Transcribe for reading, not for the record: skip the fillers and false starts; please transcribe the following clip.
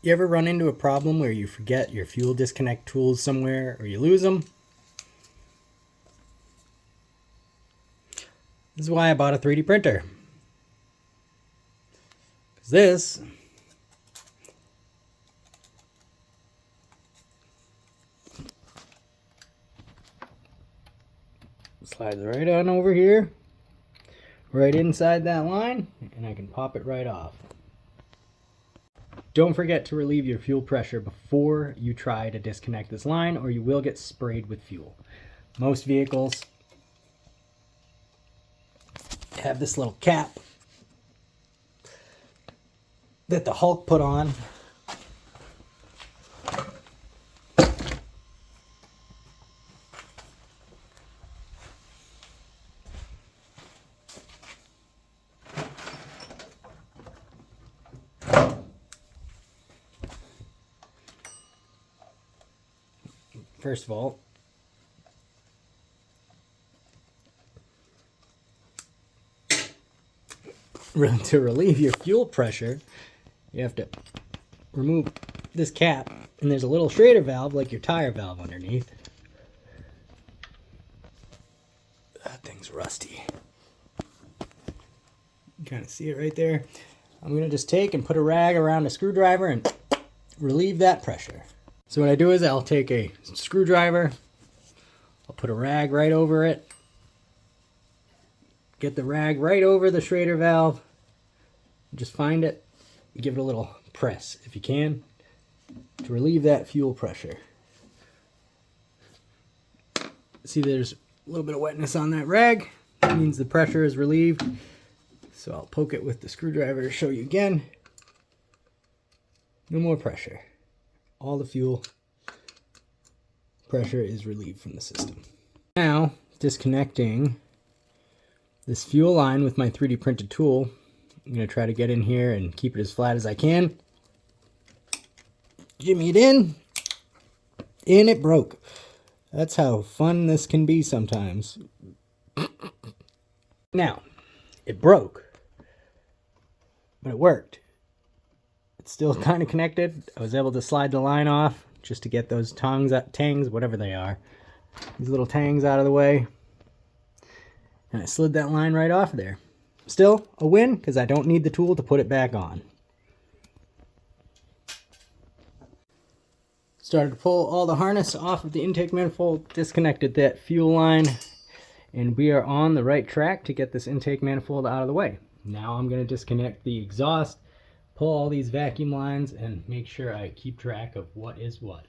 You ever run into a problem where you forget your fuel disconnect tools somewhere or you lose them? This is why I bought a 3D printer. Because this slides right on over here, right inside that line, and I can pop it right off. Don't forget to relieve your fuel pressure before you try to disconnect this line, or you will get sprayed with fuel. Most vehicles have this little cap that the Hulk put on. First of all, to relieve your fuel pressure, you have to remove this cap, and there's a little Schrader valve like your tire valve underneath. That thing's rusty. You kind of see it right there. I'm going to just take and put a rag around a screwdriver and relieve that pressure. So what I do is I'll take a screwdriver, I'll put a rag right over it, get the rag right over the Schrader valve, just find it, give it a little press if you can to relieve that fuel pressure. See, there's a little bit of wetness on that rag. That means the pressure is relieved. So I'll poke it with the screwdriver to show you again. No more pressure. All the fuel pressure is relieved from the system. Now, disconnecting this fuel line with my 3D printed tool. I'm going to try to get in here and keep it as flat as I can. Jimmy it in, and it broke. That's how fun this can be sometimes. Now, it broke, but it worked. It's still kind of connected. I was able to slide the line off just to get those tangs, whatever they are, these little tangs out of the way. And I slid that line right off there. Still a win because I don't need the tool to put it back on. Started to pull all the harness off of the intake manifold, disconnected that fuel line, and we are on the right track to get this intake manifold out of the way. Now I'm going to disconnect the exhaust, pull all these vacuum lines, and make sure I keep track of what is what.